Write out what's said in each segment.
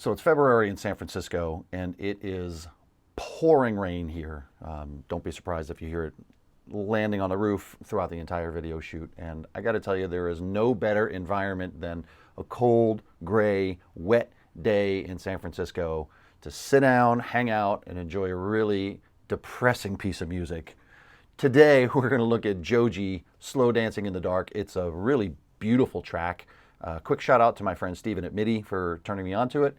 So it's February in San Francisco, and it is pouring rain here. Don't be surprised if you hear it landing on the roof throughout the entire video shoot. And I got to tell you, there is no better environment than a cold, gray, wet day in San Francisco to sit down, hang out, and enjoy a really depressing piece of music. Today, we're going to look at Joji, Slow Dancing in the Dark. It's a really beautiful track. Quick shout out to my friend Steven at MIDI for turning me on to it.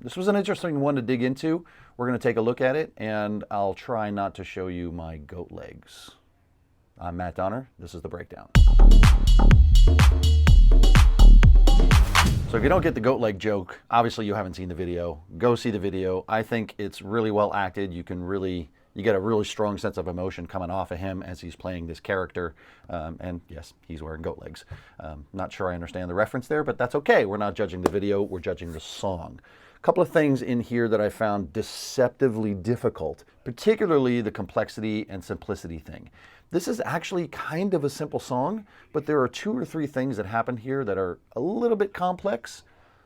This was an interesting one to dig into. We're going to take a look at it, and I'll try not to show you my goat legs. I'm Matt Donner. This is The Breakdown. So if you don't get the goat leg joke, obviously you haven't seen the video. Go see the video. I think it's really well acted. You get a really strong sense of emotion coming off of him as he's playing this character. And yes, he's wearing goat legs. Not sure I understand the reference there, but that's okay. We're not judging the video, we're judging the song. A couple of things in here that I found deceptively difficult, particularly the complexity and simplicity thing. This is actually kind of a simple song, but there are 2 or 3 things that happen here that are a little bit complex.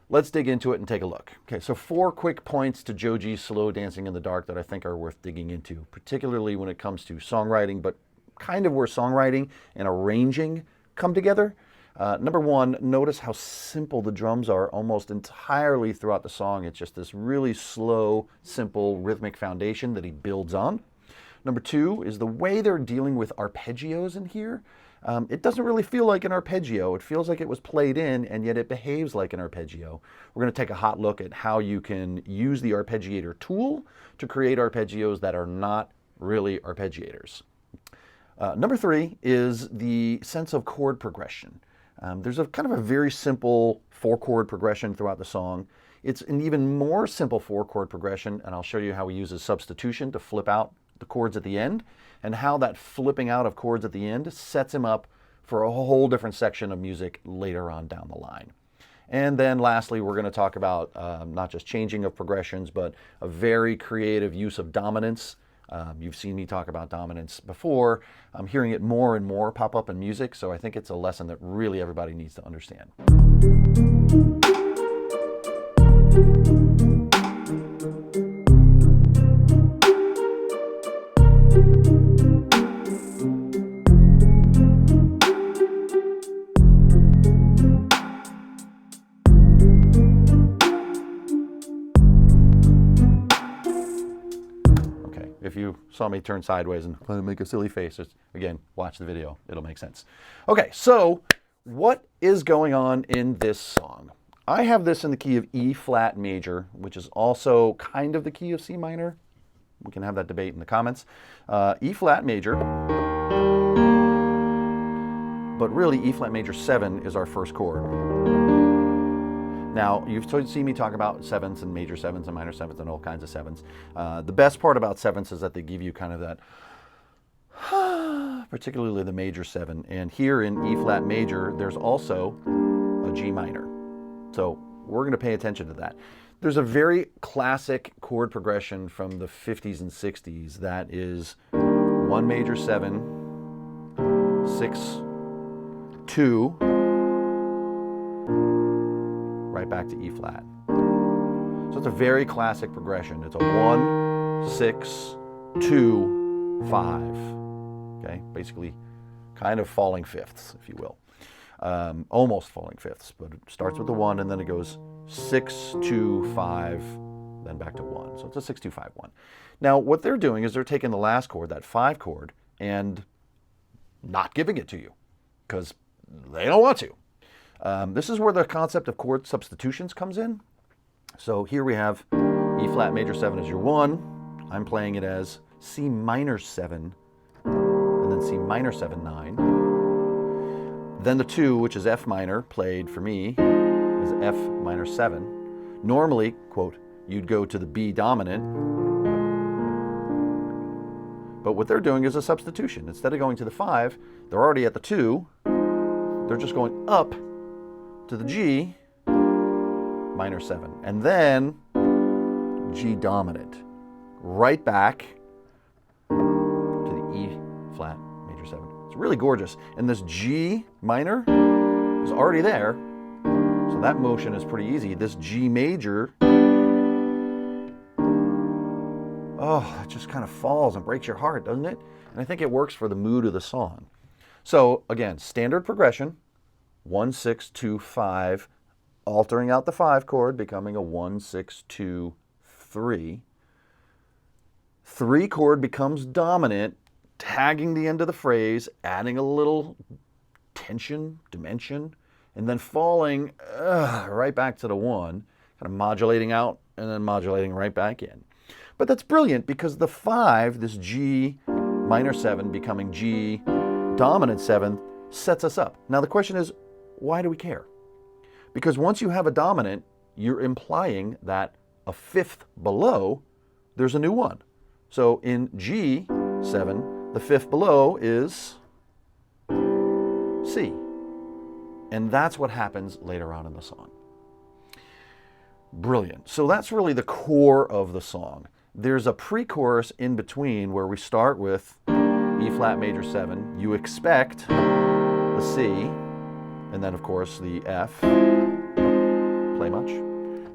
Let's dig into it and take a look. Okay, so 4 quick points to Joji's Slow Dancing in the Dark that I think are worth digging into, particularly when it comes to songwriting, but kind of where songwriting and arranging come together. Number 1, notice how simple the drums are almost entirely throughout the song. It's just this really slow, simple, rhythmic foundation that he builds on. Number 2 is the way they're dealing with arpeggios in here. It doesn't really feel like an arpeggio. It feels like it was played in, and yet it behaves like an arpeggio. We're going to take a hot look at how you can use the Arpeggiator tool to create arpeggios that are not really arpeggiators. Number 3 is the sense of chord progression. There's a kind of a very simple 4-chord progression throughout the song. It's an even more simple 4-chord progression, and I'll show you how he uses substitution to flip out the chords at the end, and how that flipping out of chords at the end sets him up for a whole different section of music later on down the line. And then lastly, we're going to talk about not just changing of progressions, but a very creative use of dominance. You've seen me talk about dominance before. I'm hearing it more and more pop up in music, so I think it's a lesson that really everybody needs to understand. If you saw me turn sideways and make a silly face, just, again, watch the video. It'll make sense. Okay, so what is going on in this song? I have this in the key of E flat major, which is also kind of the key of C minor. We can have that debate in the comments. E flat major, but really E flat major 7 is our first chord. Now, you've seen me talk about 7ths and major 7ths and minor 7ths and all kinds of 7ths. The best part about 7ths is that they give you kind of that, particularly the major 7. And here in E flat major, there's also a G minor. So we're going to pay attention to that. There's a very classic chord progression from the 50s and 60s that is 1 major 7, 6, 2, right back to E flat. So it's a very classic progression. It's a 1, 6, 2, 5. Okay, basically kind of falling fifths, if you will. Almost falling fifths, but it starts with the 1 and then it goes 6, 2, 5, then back to 1. So it's a 6, 2, 5, 1. Now what they're doing is they're taking the last chord, that 5 chord, and not giving it to you because they don't want to. This is where the concept of chord substitutions comes in. So here we have E flat major 7 as your 1. I'm playing it as C minor 7, and then C minor 7, 9. Then the 2, which is F minor, played for me, is F minor 7. Normally, quote, you'd go to the B dominant, but what they're doing is a substitution. Instead of going to the 5, they're already at the 2. They're just going up to the G minor 7, and then G dominant, right back to the E flat major 7. It's really gorgeous. And this G minor is already there, so So that motion is pretty easy. This G major, oh, it just kind of falls and breaks your heart, doesn't it? And I think it works for the mood of the song. So again, standard progression, 1, 6, 2, 5, altering out the 5 chord, becoming a 1, 6, 2, 3. 3 chord becomes dominant, tagging the end of the phrase, adding a little tension, dimension, and then falling right back to the 1, kind of modulating out and then modulating right back in. But that's brilliant because the 5, this G minor 7 becoming G dominant 7, sets us up. Now the question is, why do we care? Because once you have a dominant, you're implying that a 5th below, there's a new 1. So in G7, the 5th below is C. And that's what happens later on in the song. Brilliant. So that's really the core of the song. There's a pre-chorus in between where we start with E flat major 7. You expect the C, and then of course the F, play much,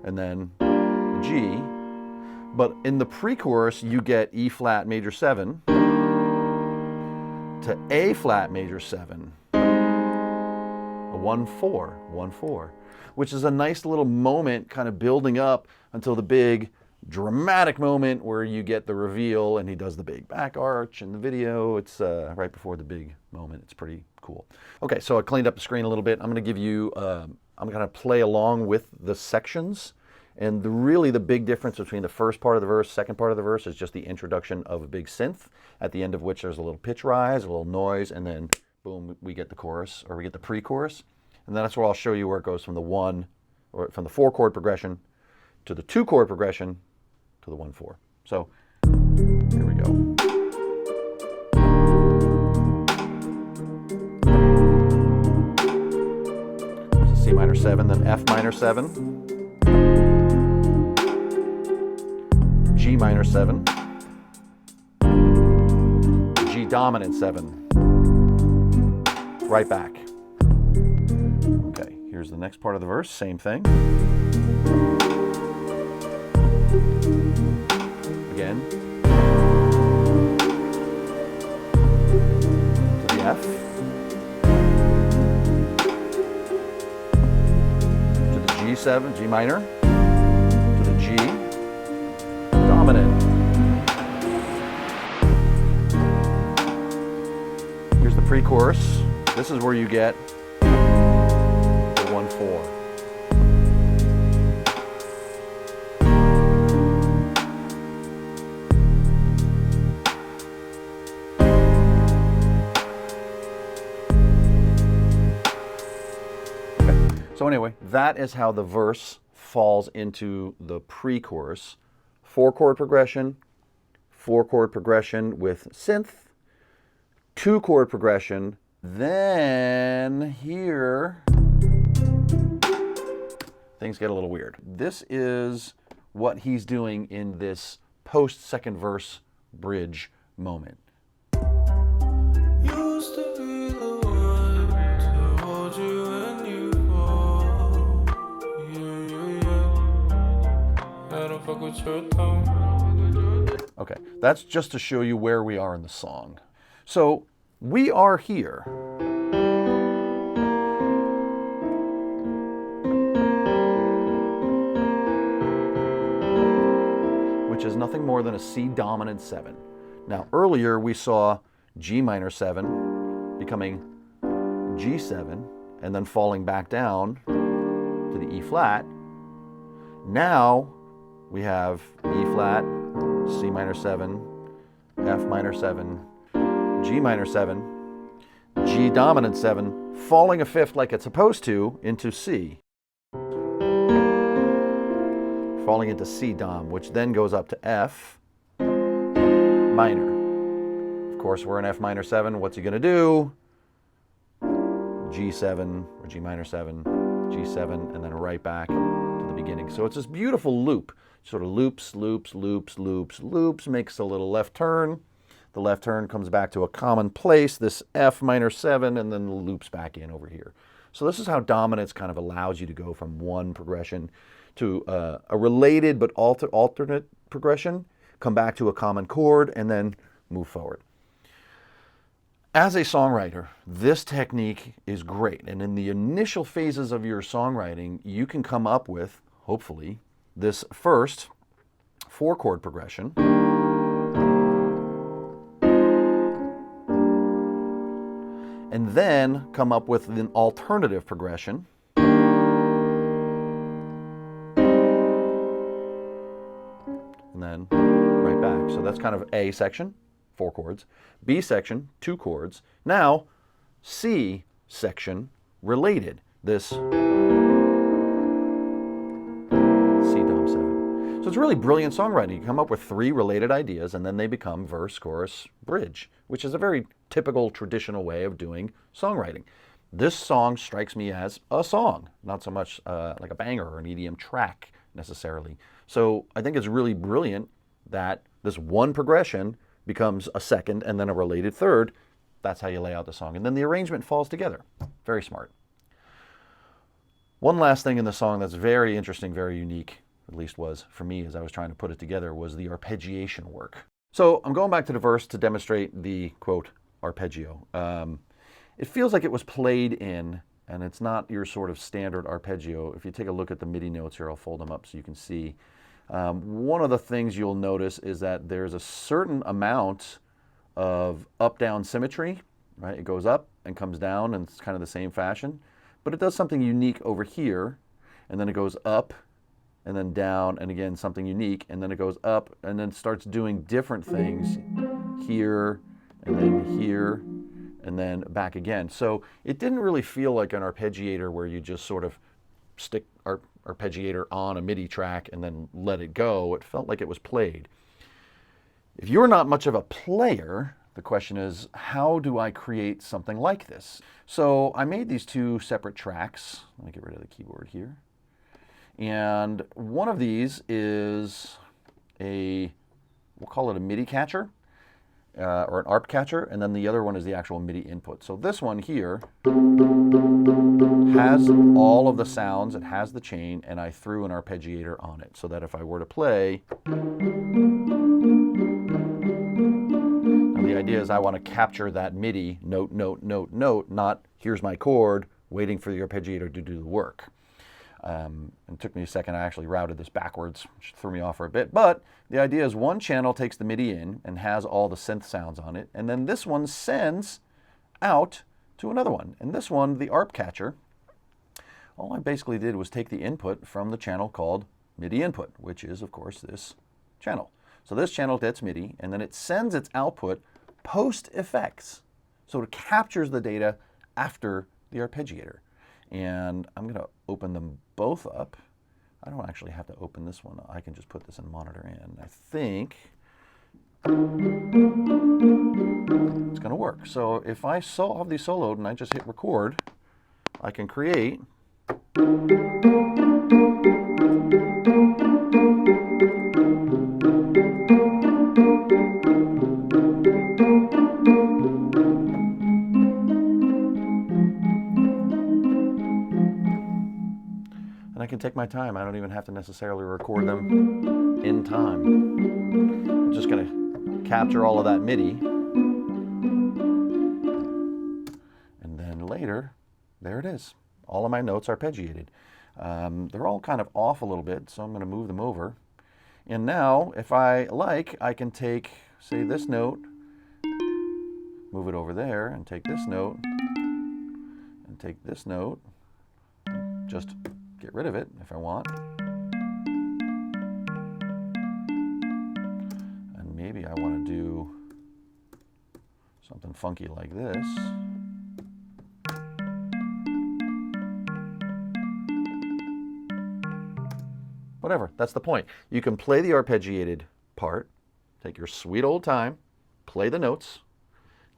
and then the G. But in the pre-chorus, you get E flat major 7 to A flat major 7, a 1-4, 1-4, which is a nice little moment kind of building up until the big dramatic moment where you get the reveal and he does the big back arch in the video. It's right before the big moment. It's pretty cool. Okay, so I cleaned up the screen a little bit. I'm going to give you, I'm going to play along with the sections. And really the big difference between the first part of the verse, second part of the verse is just the introduction of a big synth, at the end of which there's a little pitch rise, a little noise, and then boom, we get the chorus, or we get the pre-chorus. And that's where I'll show you where it goes from the 1, or from the 4 chord progression to the 2 chord progression to the 1-4. So here we go. There's a C minor 7, then F minor 7. G minor 7, G dominant 7, right back. Okay, here's the next part of the verse, same thing. Again, to the F, to the G7, G minor, to the G, dominant. Here's the pre-chorus. This is where you get the 1-4. Okay. So anyway, that is how the verse falls into the pre-chorus. 4 chord progression, 4 chord progression with synth, 2 chord progression, then here, things get a little weird. This is what he's doing in this post-second verse bridge moment. Used to be the one to hold you when you fall. Yeah. I don't fuck with your tone. Okay, that's just to show you where we are in the song. So we are here. Which is nothing more than a C dominant 7. Now earlier we saw G minor 7 becoming G7 and then falling back down to the E flat. Now we have E flat, C minor 7, F minor 7, G minor 7, G dominant 7, falling a 5th like it's supposed to into C. Falling into C dom, which then goes up to F minor. Of course, we're in F minor 7. What's he going to do? G7, or G minor 7, G7, and then right back to the beginning. So it's this beautiful loop. Sort of loops, loops, loops, loops, loops, makes a little left turn, The left turn comes back to a common place, this F minor 7, and then loops back in over here. So this is how dominance kind of allows you to go from one progression to a related but alternate progression, come back to a common chord, and then move forward. As a songwriter, this technique is great. And in the initial phases of your songwriting, you can come up with, hopefully, this first 4-chord progression. And then come up with an alternative progression. And then right back. So that's kind of A section, 4 chords. B section, 2 chords. Now, C section, related. This C Dom 7. So it's really brilliant songwriting. You come up with 3 related ideas, and then they become verse, chorus, bridge, which is a very typical traditional way of doing songwriting. This song strikes me as a song, not so much like a banger or an EDM track necessarily. So I think it's really brilliant that this one progression becomes a second and then a related third. That's how you lay out the song. And then the arrangement falls together. Very smart. One last thing in the song that's very interesting, very unique, at least was for me as I was trying to put it together, was the arpeggiation work. So I'm going back to the verse to demonstrate the, quote, arpeggio. It feels like it was played in, and it's not your sort of standard arpeggio. If you take a look at the MIDI notes here, I'll fold them up so you can see. One of the things you'll notice is that there's a certain amount of up-down symmetry, right? It goes up and comes down, and it's kind of the same fashion. But it does something unique over here, and then it goes up, and then down, and again, something unique, and then it goes up, and then starts doing different things here, and then here, and then back again. So it didn't really feel like an arpeggiator where you just sort of stick Arpeggiator on a MIDI track and then let it go. It felt like it was played. If you're not much of a player, the question is, how do I create something like this? So I made these 2 separate tracks. Let me get rid of the keyboard here. And one of these is we'll call it a MIDI catcher, or an ARP catcher, and then the other one is the actual MIDI input. So this one here has all of the sounds, it has the chain, and I threw an arpeggiator on it, so that if I were to play, now the idea is I want to capture that MIDI note, note, note, note, not here's my chord, waiting for the arpeggiator to do the work. It took me a second. I actually routed this backwards, which threw me off for a bit. But the idea is one channel takes the MIDI in and has all the synth sounds on it. And then this one sends out to another one. And this one, the ARP catcher, all I basically did was take the input from the channel called MIDI input, which is, of course, this channel. So this channel gets MIDI, and then it sends its output post effects. So it captures the data after the arpeggiator. And I'm going to open them both up. I don't actually have to open this one. I can just put this in monitor in. I think it's going to work. So if I have these soloed and I just hit record, I can create and I can take my time. I don't even have to necessarily record them in time. I'm just going to capture all of that MIDI. And then later, there it is. All of my notes arpeggiated. They're all kind of off a little bit, so I'm going to move them over. And now, if I like, I can take, say, this note, move it over there, and take this note, and take this note, just get rid of it if I want. And maybe I want to do something funky like this. Whatever, that's the point. You can play the arpeggiated part, take your sweet old time, play the notes,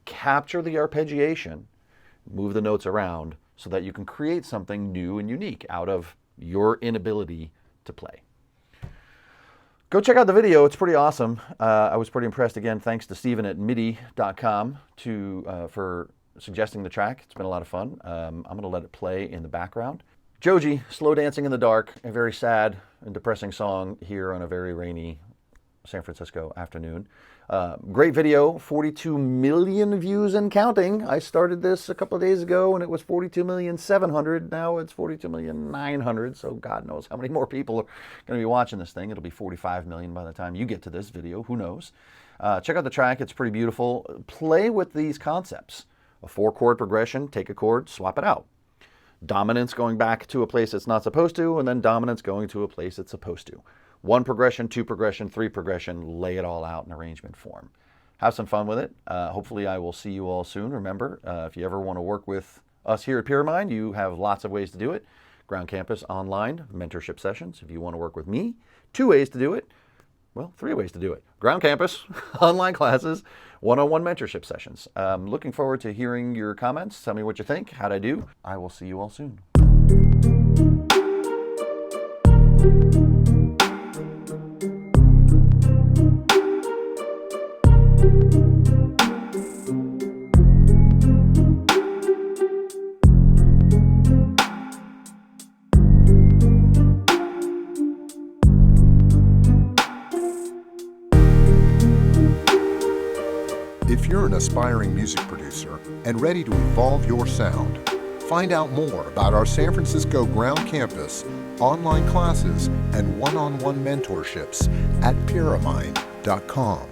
capture the arpeggiation, move the notes around so that you can create something new and unique out of your inability to play. Go check out the video. It's pretty awesome. I was pretty impressed. Again, thanks to Steven at MIDI.com for suggesting the track. It's been a lot of fun. I'm going to let it play in the background. Joji, Slow Dancing in the Dark, a very sad and depressing song here on a very rainy San Francisco afternoon. Great video, 42 million views and counting. I started this a couple of days ago and it was 42,700,000. Now it's 42,900,000. So God knows how many more people are going to be watching this thing. It'll be 45 million by the time you get to this video. Who knows? Check out the track. It's pretty beautiful. Play with these concepts. A 4-chord progression, take a chord, swap it out. Dominance going back to a place it's not supposed to, and then dominance going to a place it's supposed to. 1 progression, 2 progression, 3 progression, lay it all out in arrangement form. Have some fun with it. Hopefully I will see you all soon. Remember, if you ever want to work with us here at Pyramind, you have lots of ways to do it. Ground Campus online, mentorship sessions. If you want to work with me, 2 ways to do it. Well, 3 ways to do it. Ground Campus, online classes, one-on-one mentorship sessions. Looking forward to hearing your comments. Tell me what you think. How'd I do? I will see you all soon. If you're an aspiring music producer and ready to evolve your sound, find out more about our San Francisco Ground Campus, online classes, and one-on-one mentorships at Pyramind.com.